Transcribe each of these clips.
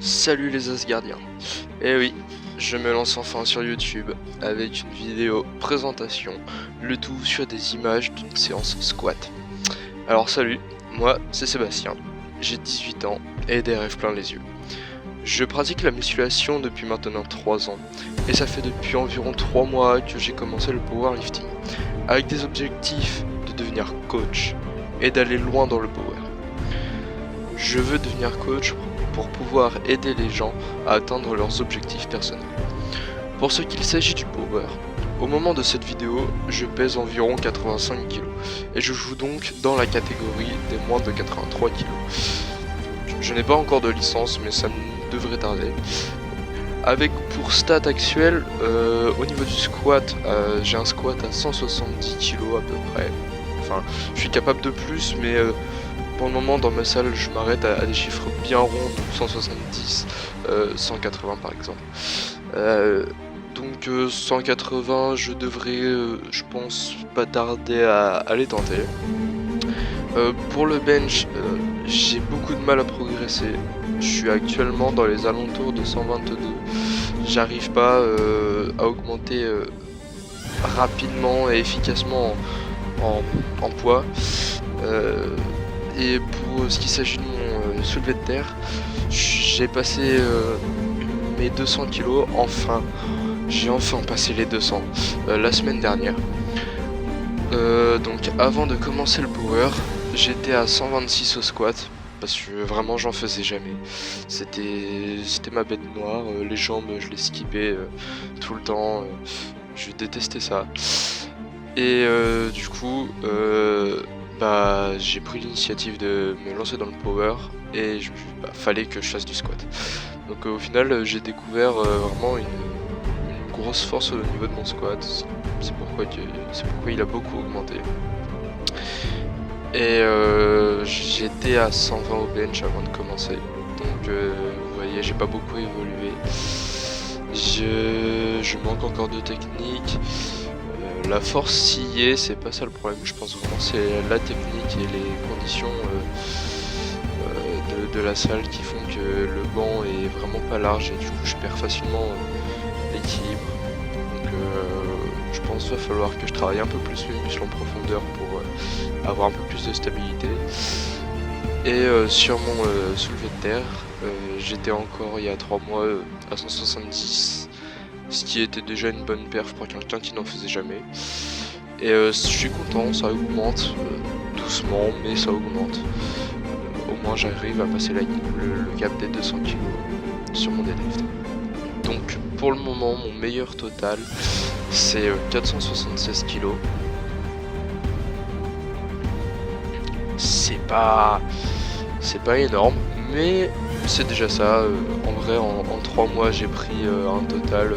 Salut les Asgardiens. Eh oui, je me lance enfin sur YouTube avec une vidéo présentation, le tout sur des images d'une séance squat. Alors salut, moi c'est Sébastien, j'ai 18 ans et des rêves plein les yeux. Je pratique la musculation depuis maintenant 3 ans et ça fait depuis environ 3 mois que j'ai commencé le powerlifting avec des objectifs de devenir coach et d'aller loin dans le power. Je veux devenir coach pour pouvoir aider les gens à atteindre leurs objectifs personnels. Pour ce qu'il s'agit du power, au moment de cette vidéo, je pèse environ 85 kg et je joue donc dans la catégorie des moins de 83 kg. Je n'ai pas encore de licence mais ça ne devrait tarder. Avec pour stat actuelle, au niveau du squat, j'ai un squat à 170 kg à peu près. Enfin, je suis capable de plus mais pour le moment dans ma salle je m'arrête à des chiffres bien ronds, donc 170, 180 par exemple. Donc 180 je devrais je pense pas tarder à les tenter. Pour le bench j'ai beaucoup de mal à progresser. Je suis actuellement dans les alentours de 122. J'arrive pas à augmenter rapidement et efficacement en poids. Et pour ce qui s'agit de mon soulevé de terre, j'ai passé mes 200 kg, enfin. J'ai enfin passé les 200 la semaine dernière. Donc avant de commencer le power, j'étais à 126 au squat. Parce que vraiment j'en faisais jamais. C'était ma bête noire, les jambes je les skippais tout le temps, je détestais ça. Et du coup j'ai pris l'initiative de me lancer dans le power et fallait que je fasse du squat. Donc au final j'ai découvert vraiment une grosse force au niveau de mon squat. C'est pourquoi il a beaucoup augmenté. Et j'étais à 120 au bench avant de commencer. Donc vous voyez, j'ai pas beaucoup évolué. Je manque encore de technique. La force s'y est, c'est pas ça le problème. Je pense vraiment c'est la technique et les conditions de la salle qui font que le banc est vraiment pas large et du coup je perds facilement l'équilibre. Donc je pense qu'il va falloir que je travaille un peu plus mes muscles en profondeur pour avoir un peu plus de stabilité. Et sur mon soulevé de terre, j'étais encore il y a 3 mois à 170, ce qui était déjà une bonne perf pour quelqu'un qui n'en faisait jamais. Et je suis content, ça augmente doucement, mais ça augmente. Au moins j'arrive à passer le cap des 200 kg sur mon deadlift. Donc pour le moment mon meilleur total c'est 476 kg. C'est pas énorme, mais c'est déjà ça. En vrai, en 3 mois, j'ai pris un total,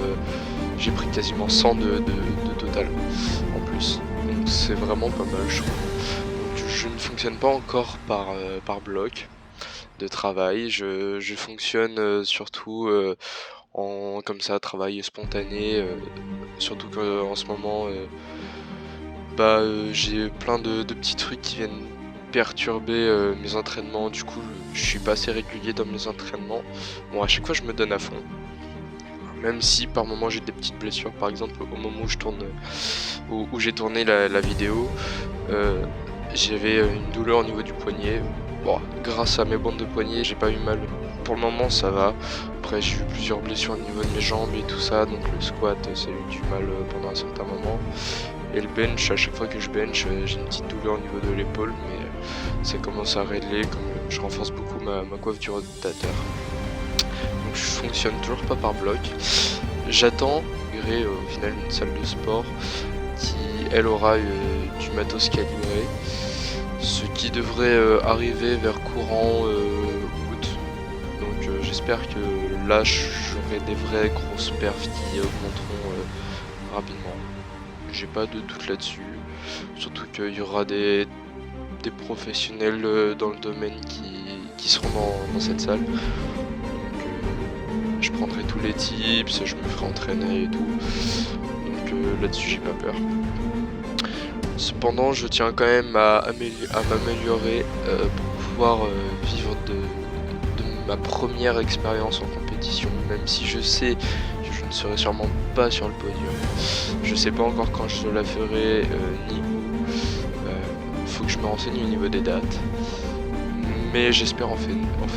j'ai pris quasiment 100 de total en plus. Donc c'est vraiment pas mal, je trouve. Donc, je ne fonctionne pas encore par bloc de travail. Je fonctionne surtout en comme ça, travail spontané. Surtout qu'en ce moment, j'ai plein de petits trucs qui viennent perturber mes entraînements. Du coup je suis pas assez régulier dans mes entraînements. Bon, à chaque fois je me donne à fond, même si par moment j'ai des petites blessures. Par exemple au moment où je tourne où j'ai tourné la vidéo, j'avais une douleur au niveau du poignet. Bon, grâce à mes bandes de poignet j'ai pas eu mal. Pour le moment ça va. Après j'ai eu plusieurs blessures au niveau de mes jambes et tout ça, donc le squat ça a eu du mal pendant un certain moment. Et le bench, à chaque fois que je bench, j'ai une petite douleur au niveau de l'épaule, mais ça commence à régler comme je renforce beaucoup ma coiffe du rotateur. Donc je fonctionne toujours pas par bloc. J'attends au final une salle de sport qui elle aura du matos calibré, ce qui devrait arriver vers courant août. Donc j'espère que là j'aurai des vraies grosses perfs qui augmenteront rapidement. J'ai pas de doute là-dessus, surtout qu'il y aura des professionnels dans le domaine qui seront dans cette salle. Donc je prendrai tous les tips, je me ferai entraîner et tout. Donc là-dessus j'ai pas peur. Cependant je tiens quand même à m'améliorer pour pouvoir vivre de ma première expérience en compétition, même si je sais que je ne serai sûrement pas sur le podium. Je sais pas encore quand je la ferai, ni où. Faut que je me renseigne au niveau des dates. Mais j'espère en faire une, en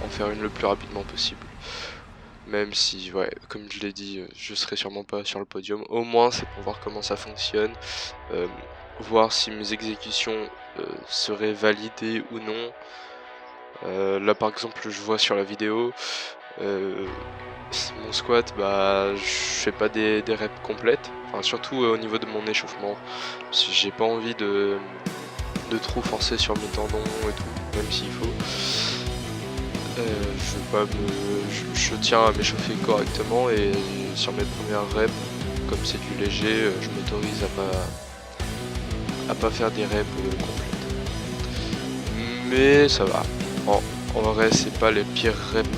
faire une le plus rapidement possible. Même si, ouais, comme je l'ai dit, je serai sûrement pas sur le podium. Au moins, c'est pour voir comment ça fonctionne, voir si mes exécutions seraient validées ou non. Là, par exemple, je vois sur la vidéo, mon squat, bah, je fais pas des reps complètes. Enfin, surtout au niveau de mon échauffement. Parce que j'ai pas envie de trop forcer sur mes tendons et tout, même s'il faut. Je tiens à m'échauffer correctement et sur mes premières reps, comme c'est du léger, je m'autorise à pas faire des reps complètes. Mais ça va. En vrai, c'est pas les pires reps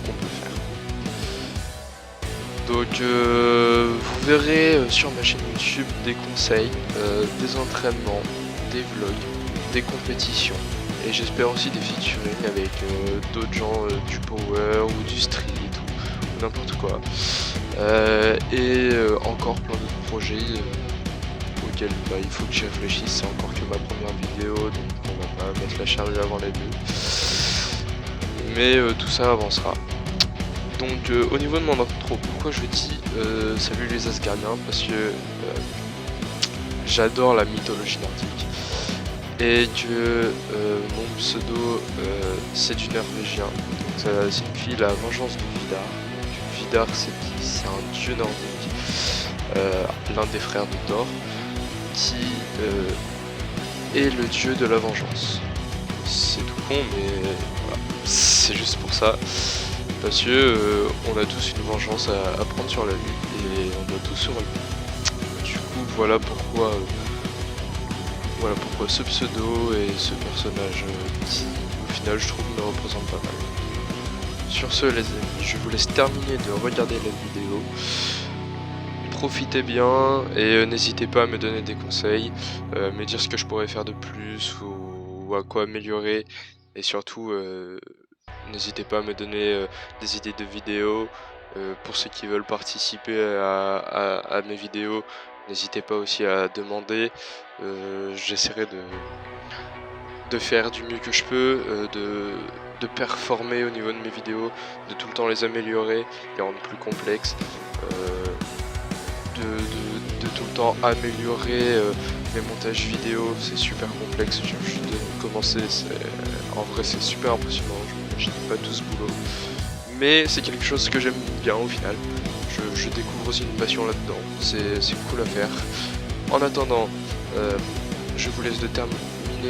qu'on peut faire. Donc vous verrez sur ma chaîne YouTube des conseils, des entraînements, des vlogs, des compétitions. Et j'espère aussi des featuring avec d'autres gens du power ou du street ou n'importe quoi. Et encore plein d'autres projets auxquels il faut que j'y réfléchisse. C'est encore que ma première vidéo, donc on va pas mettre la charrue avant les bœufs. Mais tout ça avancera. Donc au niveau de mon intro, pourquoi je dis salut les Asgardiens? Parce que j'adore la mythologie nordique. Et que mon pseudo c'est du norvégien. Ça signifie la vengeance de Vidar. Donc, Vidar c'est qui? C'est un dieu nordique, l'un des frères de Thor, qui est le dieu de la vengeance. C'est tout con, mais voilà, c'est juste pour ça. Parce que on a tous une vengeance à prendre sur la vie et on doit tous se relever. Du coup voilà pourquoi ce pseudo et ce personnage qui au final je trouve me représente pas mal. Sur ce les amis, je vous laisse terminer de regarder la vidéo. Profitez bien et n'hésitez pas à me donner des conseils, me dire ce que je pourrais faire de plus ou à quoi améliorer. Et surtout n'hésitez pas à me donner des idées de vidéos. Pour ceux qui veulent participer à mes vidéos, n'hésitez pas aussi à demander. J'essaierai de faire du mieux que je peux, de performer au niveau de mes vidéos, de tout le temps les améliorer, les rendre plus complexes, de tout le temps améliorer mes montages vidéo. C'est super complexe, je viens de commencer, en vrai c'est super impressionnant, je n'ai pas tout ce boulot. Mais c'est quelque chose que j'aime bien au final. Je découvre aussi une passion là-dedans, c'est cool à faire. En attendant, je vous laisse de terminer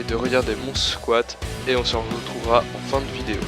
de regarder mon squat et on se retrouvera en fin de vidéo.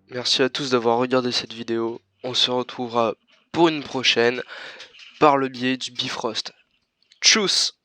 Merci à tous d'avoir regardé cette vidéo. On se retrouvera pour une prochaine par le biais du Bifrost. Tchuss!